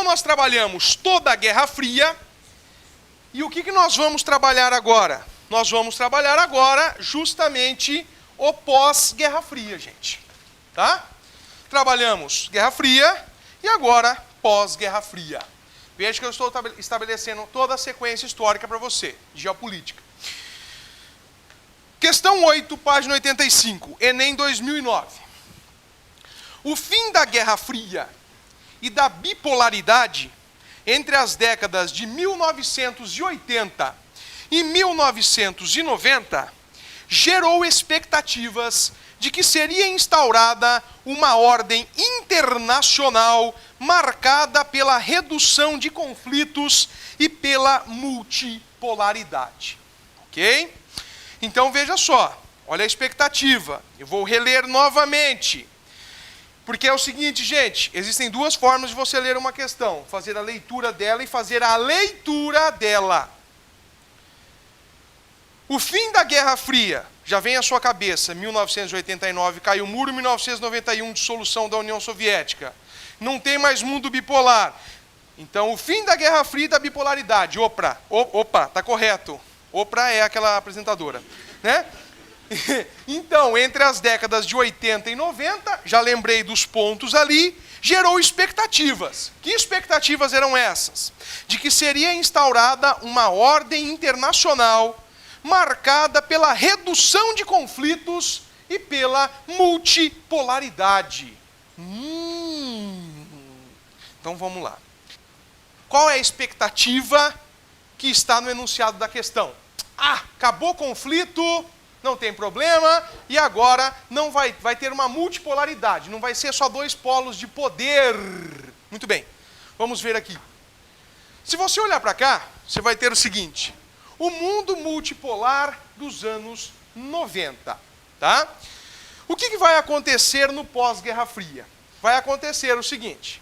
Então nós trabalhamos toda a Guerra Fria. E o que nós vamos trabalhar agora? Nós vamos trabalhar agora justamente o pós-Guerra Fria, gente. Tá? Trabalhamos Guerra Fria e agora pós-Guerra Fria. Veja que eu estou estabelecendo toda a sequência histórica para você, de geopolítica. Questão 8, página 85, Enem 2009. O fim da Guerra Fria e da bipolaridade entre as décadas de 1980 e 1990 gerou expectativas de que seria instaurada uma ordem internacional marcada pela redução de conflitos e pela multipolaridade. Ok? Então veja só, olha a expectativa. Eu vou reler novamente. Porque é o seguinte, gente, existem duas formas de você ler uma questão. Fazer a leitura dela e fazer a leitura dela. O fim da Guerra Fria, já vem à sua cabeça, 1989 caiu o muro, 1991 dissolução da União Soviética. Não tem mais mundo bipolar. Então, o fim da Guerra Fria e da bipolaridade. Opa, tá correto. Oprah é aquela apresentadora, né? Então, entre as décadas de 80 e 90, já lembrei dos pontos ali, gerou expectativas. Que expectativas eram essas? De que seria instaurada uma ordem internacional marcada pela redução de conflitos e pela multipolaridade. Então vamos lá. Qual é a expectativa que está no enunciado da questão? Acabou o conflito, não tem problema, e agora não vai ter uma multipolaridade, não vai ser só dois polos de poder. Muito bem, vamos ver aqui. Se você olhar para cá, você vai ter o seguinte: o mundo multipolar dos anos 90. Tá? O que vai acontecer no pós-Guerra Fria? Vai acontecer o seguinte: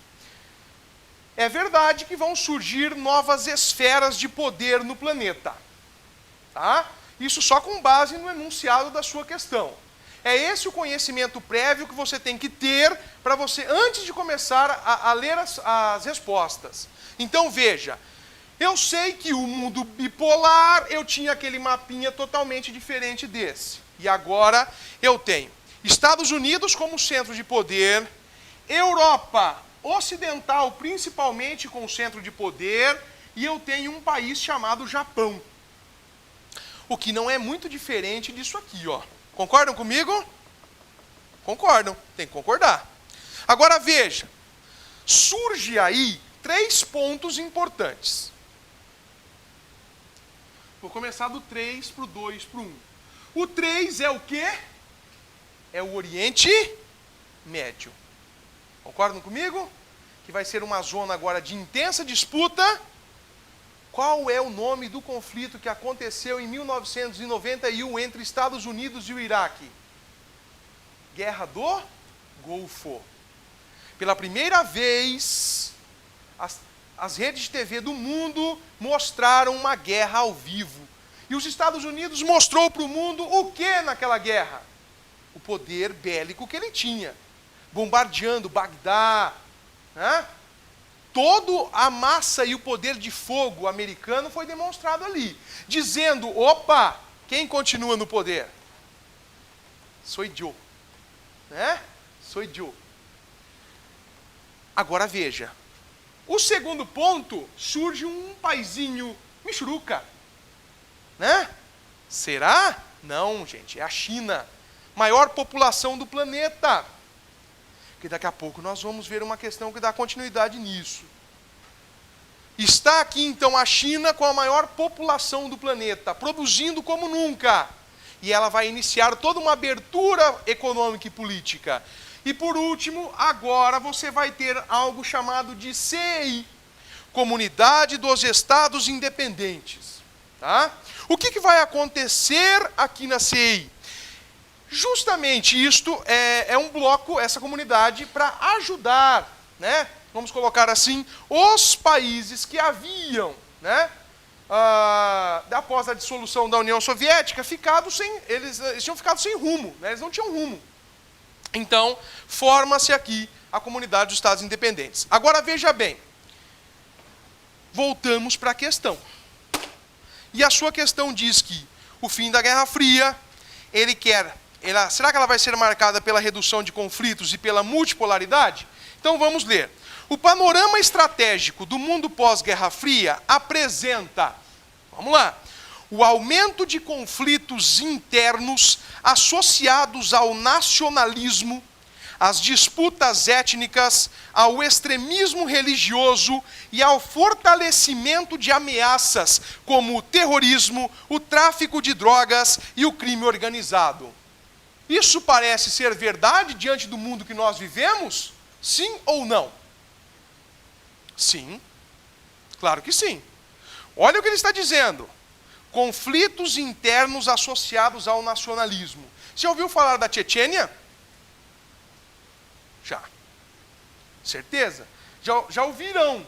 é verdade que vão surgir novas esferas de poder no planeta. Tá? Isso só com base no enunciado da sua questão. É esse o conhecimento prévio que você tem que ter para você, antes de começar a ler as respostas. Então veja, eu sei que o mundo bipolar, eu tinha aquele mapinha totalmente diferente desse. E agora eu tenho Estados Unidos como centro de poder, Europa ocidental principalmente com centro de poder, e eu tenho um país chamado Japão. O que não é muito diferente disso aqui, ó. Concordam comigo? Concordam, tem que concordar. Agora veja, surge aí 3 pontos importantes. Vou começar do 3 para o 2 para o 1. O 3 é o quê? É o Oriente Médio. Concordam comigo? Que vai ser uma zona agora de intensa disputa. Qual é o nome do conflito que aconteceu em 1991 entre Estados Unidos e o Iraque? Guerra do Golfo. Pela primeira vez, as redes de TV do mundo mostraram uma guerra ao vivo. E os Estados Unidos mostrou para o mundo o que naquela guerra? O poder bélico que ele tinha. Bombardeando Bagdá, né? Toda a massa e o poder de fogo americano foi demonstrado ali. Dizendo, opa, quem continua no poder? Sou eu. Né? Sou eu. Agora veja. O segundo ponto, surge um paizinho michuruca. Né? Será? Não, gente, é a China. Maior população do planeta. Porque daqui a pouco nós vamos ver uma questão que dá continuidade nisso. Está aqui então a China com a maior população do planeta, produzindo como nunca. E ela vai iniciar toda uma abertura econômica e política. E por último, agora você vai ter algo chamado de CEI, Comunidade dos Estados Independentes. Tá? O que vai acontecer aqui na CEI? Justamente isto é um bloco, essa comunidade, para ajudar, né, vamos colocar assim, os países que haviam, né, após a dissolução da União Soviética, eles tinham ficado sem rumo, né, eles não tinham rumo. Então, forma-se aqui a Comunidade dos Estados Independentes. Agora veja bem, voltamos para a questão. E a sua questão diz que o fim da Guerra Fria, será que ela vai ser marcada pela redução de conflitos e pela multipolaridade? Então vamos ler. O panorama estratégico do mundo pós-Guerra Fria apresenta, vamos lá, o aumento de conflitos internos associados ao nacionalismo, às disputas étnicas, ao extremismo religioso e ao fortalecimento de ameaças como o terrorismo, o tráfico de drogas e o crime organizado. Isso parece ser verdade diante do mundo que nós vivemos? Sim ou não? Sim, claro que sim. Olha o que ele está dizendo. Conflitos internos associados ao nacionalismo. Você ouviu falar da Chechênia? Já. Certeza? Já ouviram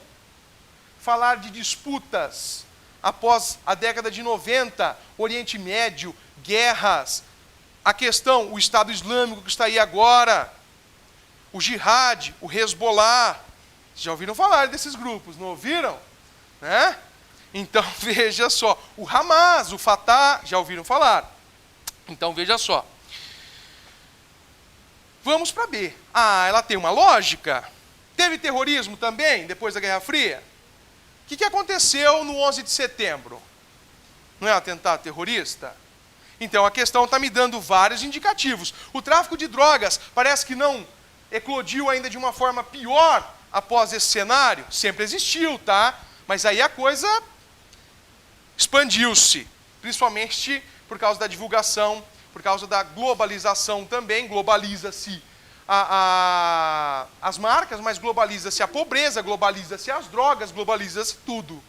falar de disputas após a década de 90, Oriente Médio, guerras, a questão, o Estado Islâmico que está aí agora, o Jihad, o Hezbollah. Já ouviram falar desses grupos, não ouviram? Né? Então veja só, o Hamas, o Fatah, já ouviram falar? Então veja só. Vamos para B. Ah, ela tem uma lógica. Teve terrorismo também, depois da Guerra Fria? O que aconteceu no 11 de setembro? Não é um atentado terrorista? Então a questão está me dando vários indicativos. O tráfico de drogas parece que não eclodiu ainda de uma forma pior após esse cenário. Sempre existiu, tá? Mas aí a coisa expandiu-se, principalmente por causa da divulgação, por causa da globalização também, globaliza-se as marcas, mas globaliza-se a pobreza, globaliza-se as drogas, globaliza-se tudo.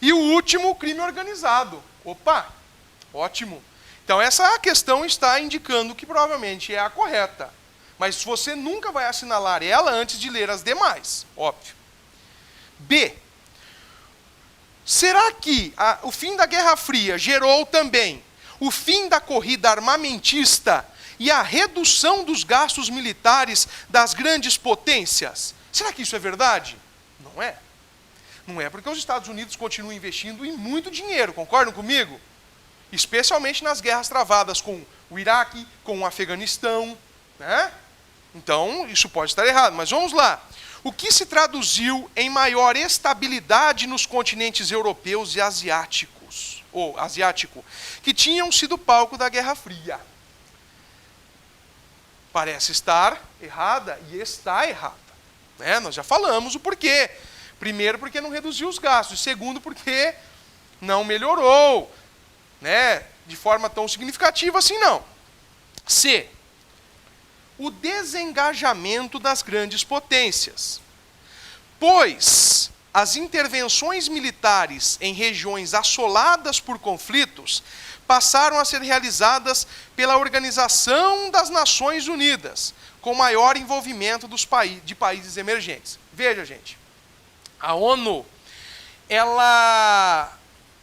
E o último, o crime organizado. Opa, ótimo. Então essa questão está indicando que provavelmente é a correta. Mas você nunca vai assinalar ela antes de ler as demais, óbvio. B. Será que o fim da Guerra Fria gerou também o fim da corrida armamentista e a redução dos gastos militares das grandes potências? Será que isso é verdade? Não é. Não é porque os Estados Unidos continuam investindo em muito dinheiro, concordam comigo? Especialmente nas guerras travadas com o Iraque, com o Afeganistão, né? Então, isso pode estar errado, mas vamos lá. O que se traduziu em maior estabilidade nos continentes europeus e asiático, que tinham sido palco da Guerra Fria? Parece estar errada e está errada. Né? Nós já falamos o porquê. Primeiro, porque não reduziu os gastos. Segundo, porque não melhorou, né, de forma tão significativa assim, não. C. O desengajamento das grandes potências. Pois as intervenções militares em regiões assoladas por conflitos passaram a ser realizadas pela Organização das Nações Unidas, com maior envolvimento de países emergentes. Veja, gente, a ONU, ela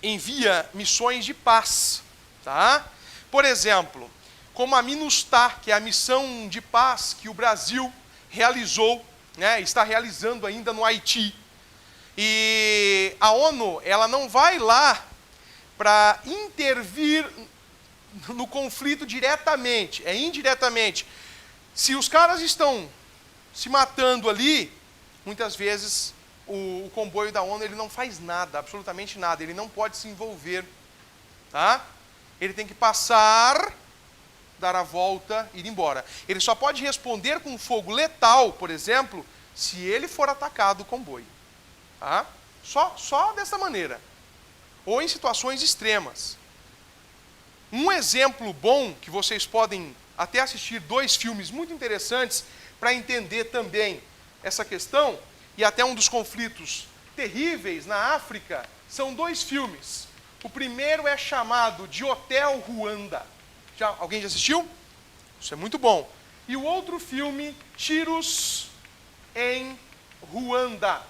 envia missões de paz, tá? Por exemplo, como a MINUSTAH, que é a missão de paz que o Brasil realizou, né, está realizando ainda no Haiti. E a ONU, ela não vai lá para intervir no conflito diretamente, é indiretamente. Se os caras estão se matando ali, muitas vezes o comboio da ONU ele não faz nada, absolutamente nada, ele não pode se envolver, tá? Ele tem que passar, dar a volta e ir embora. Ele só pode responder com fogo letal, por exemplo, se ele for atacado o comboio. Tá? Só dessa maneira. Ou em situações extremas. Um exemplo bom, que vocês podem até assistir 2 filmes muito interessantes para entender também essa questão, e até um dos conflitos terríveis na África, são 2 filmes. O primeiro é chamado de Hotel Ruanda. Alguém já assistiu? Isso é muito bom. E o outro filme, Tiros em Ruanda.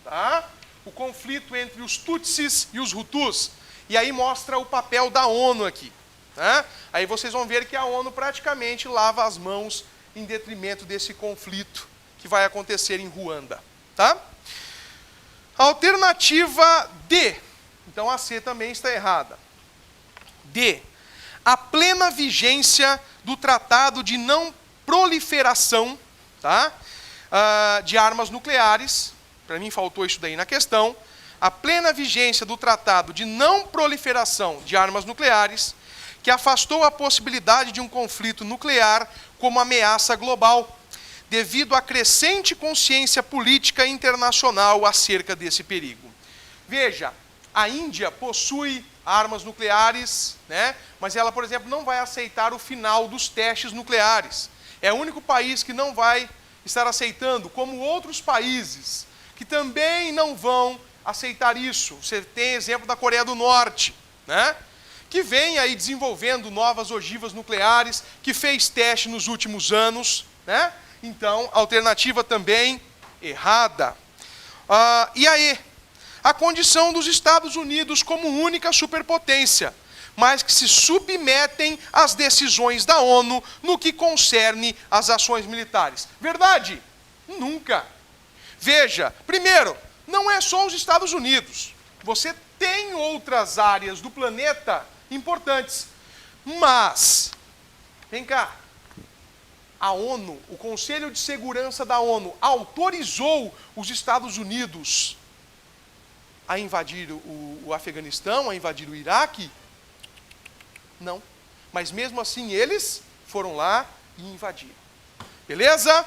Tá? O conflito entre os Tutsis e os Hutus. E aí mostra o papel da ONU aqui. Tá? Aí vocês vão ver que a ONU praticamente lava as mãos em detrimento desse conflito que vai acontecer em Ruanda. Tá? Alternativa D. Então a C também está errada. D. A plena vigência do Tratado de Não Proliferação, tá? De armas nucleares. Para mim faltou isso daí na questão. A plena vigência do Tratado de Não Proliferação de Armas Nucleares, que afastou a possibilidade de um conflito nuclear como ameaça global, devido à crescente consciência política internacional acerca desse perigo. Veja, a Índia possui armas nucleares, né? Mas ela, por exemplo, não vai aceitar o final dos testes nucleares. É o único país que não vai estar aceitando, como outros países que também não vão aceitar isso. Você tem exemplo da Coreia do Norte, né? Que vem aí desenvolvendo novas ogivas nucleares, que fez teste nos últimos anos, né? Então, alternativa também errada. E aí? A condição dos Estados Unidos como única superpotência, mas que se submetem às decisões da ONU no que concerne às ações militares. Verdade? Nunca. Veja, primeiro, não é só os Estados Unidos. Você tem outras áreas do planeta importantes. Mas, vem cá, a ONU, o Conselho de Segurança da ONU, autorizou os Estados Unidos a invadir o Afeganistão, a invadir o Iraque? Não. Mas mesmo assim eles foram lá e invadiram. Beleza?